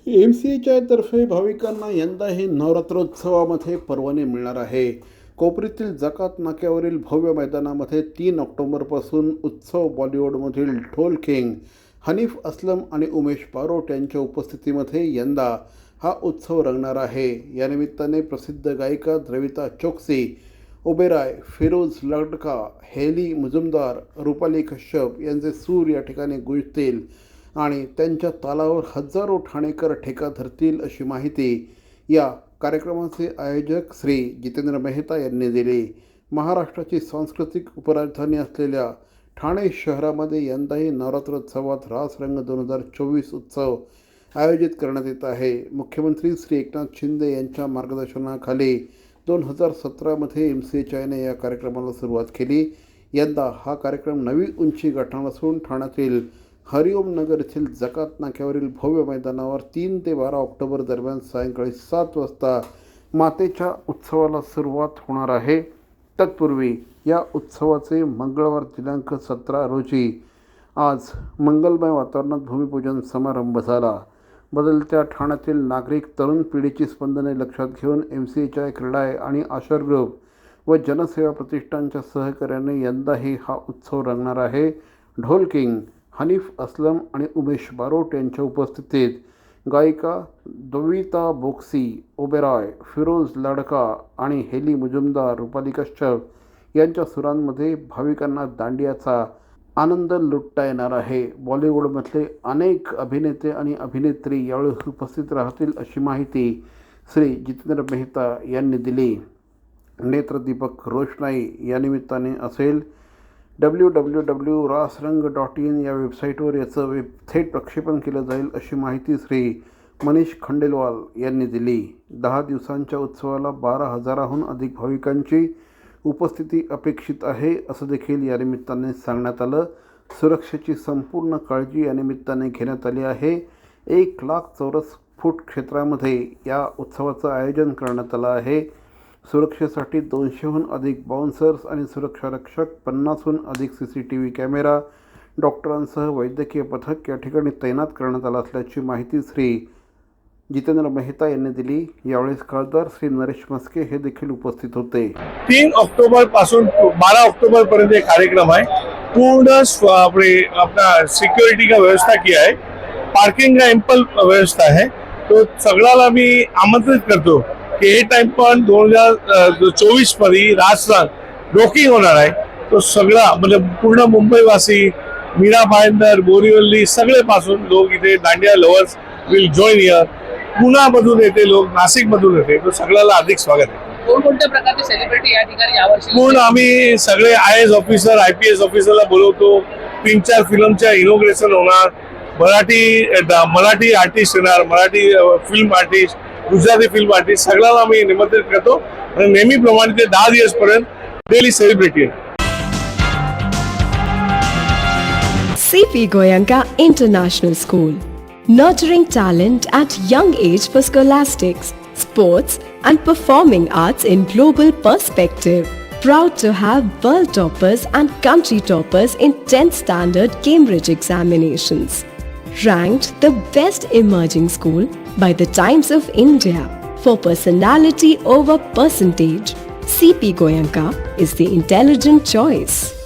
MCAच्या तर्फे भाविकांना यंदाही नवरात्रोत्सवामध्ये परवाने मिळणार आहे. कोपरीतील जकात नाक्यावरील भव्य मैदानामध्ये 3 ऑक्टोबरपासून उत्सव बॉलिवूडमधील ढोल किंग हनीफ असलम आणि उमेश बारोट यांच्या उपस्थितीमध्ये यंदा हा उत्सव रंगणार आहे. या निमित्ताने प्रसिद्ध गायिका द्रविता चोक्सी, ओबेरॉय, फिरोज लडका, हेली मुजुमदार, रुपाली कश्यप यांचे सूर या ठिकाणी गुंजतील आणि त्यांच्या तालावर हजारो ठाणेकर ठेका धरतील अशी माहिती या कार्यक्रमाचे आयोजक श्री जितेंद्र मेहता यांनी दिली. महाराष्ट्राची सांस्कृतिक उपराजधानी असलेल्या ठाणे शहरामध्ये यंदाही नवरात्रोत्सवात रासरंग 2024 उत्सव आयोजित करण्यात येत आहे. मुख्यमंत्री श्री एकनाथ शिंदे यांच्या मार्गदर्शनाखाली 2017मध्ये MCAने या कार्यक्रमाला सुरुवात केली. यंदा हा कार्यक्रम नवी उंची गाठणार असून ठाण्यातील हरिओम नगर येथील जकात नाक्यावरील भव्य मैदानावर 3 ते 12 ऑक्टोबर दरम्यान सायंकाळी 7 वाजता मातेच्या उत्सवाला सुरुवात होणार आहे. तत्पूर्वी या उत्सवाचे मंगळवार दिनांक 17 रोजी आज मंगलमय वातावरणात भूमिपूजन समारंभ झाला. बदलत्या ठाण्यातील नागरिक तरुण पिढीची स्पंदने लक्षात घेऊन MCAच्या क्रीडा आणि आशर ग्रुप व जनसेवा प्रतिष्ठानच्या सहकार्याने यंदाही हा उत्सव रंगणार आहे. ढोल किंग हनीफ असलम आणि उमेश बारोट यांच्या उपस्थितीत गायिका द्रविता बोक्सी, ओबेरॉय, फिरोज लडका आणि हेली मुजुमदार, रुपाली कश्यप यांच्या सुरांमध्ये भाविकांना दांडियाचा आनंद लुटता येणार आहे. बॉलिवूडमधले अनेक अभिनेते आणि अभिनेत्री यावेळी उपस्थित राहतील अशी माहिती श्री जितेंद्र मेहता यांनी दिली. नेत्रदीपक रोषणाई या निमित्ताने असेल. www.rasrang.in या वेबसाईटवर याचं थेट प्रक्षेपण केलं जाईल अशी माहिती श्री मनीष खंडेलवाल यांनी दिली. 10 दिवसांच्या उत्सवाला 12,000हून अधिक भाविकांची उपस्थिती अपेक्षित आहे असं देखील या निमित्ताने सांगण्यात आलं. सुरक्षेची संपूर्ण काळजी या निमित्ताने घेण्यात आली आहे. 1 लाख चौरस फूट क्षेत्रामध्ये या उत्सवाचं आयोजन करण्यात आलं आहे. सुरक्षेसाठी 200हून अधिक बाउन्सर्स आणि सुरक्षारक्षक, 50हून अधिक CCTV कॅमेरा, डॉक्टरांसह वैद्यकीय पथक या ठिकाणी तैनात करण्यात आलं असल्याची माहिती श्री जितेंद्र मेहता यांनी दिली. यावेळी खासदार श्री नरेश मस्के हे देखील उपस्थित होते. 3 ऑक्टोबर पासून 12 ऑक्टोबर पर्यंत कार्यक्रम आहे. पूर्ण अपना सिक्योरिटी का व्यवस्था किया है. पार्किंग का एम्पल व्यवस्था है. तो सगळ्याला मी आमंत्रित करतो की हे टाइम पण 2024 मध्ये रासरंग रॉकिंग होणार आहे. तो सगळा म्हणजे पूर्ण मुंबईवासी, मीरा भाईंदर, बोरीवली सगळे पासून लोक इथे dandiya lovers will join here. पुण्यामधून येते लोक, नाशिकमधून येते. तो सगळ्याला अधिक स्वागत आहे. कोणकोणत्या प्रकारचे सेलिब्रिटी या ठिकाणी यावर्षी? पूर्ण आम्ही सगळे IAS ऑफिसर, IPS ऑफिसरला बोलवतो. 3-4 फिल्मच्या इनॉग्रेशन होणार. मराठी आर्टिस्ट येणार, Marathi film artist, Gujarati film artist सगळ्याला आम्ही निमंत्रित करतो आणि नेहमीप्रमाणे ते 10 दिवसपर्यंत डेली सेलिब्रिटी आहे. CP Goenka International School, nurturing talent at young age for scholastics, sports and performing arts in global perspective. Proud to have world toppers and country toppers in 10th standard Cambridge examinations. Ranked the best emerging school by the Times of India for personality over percentage. CP Goenka is the intelligent choice.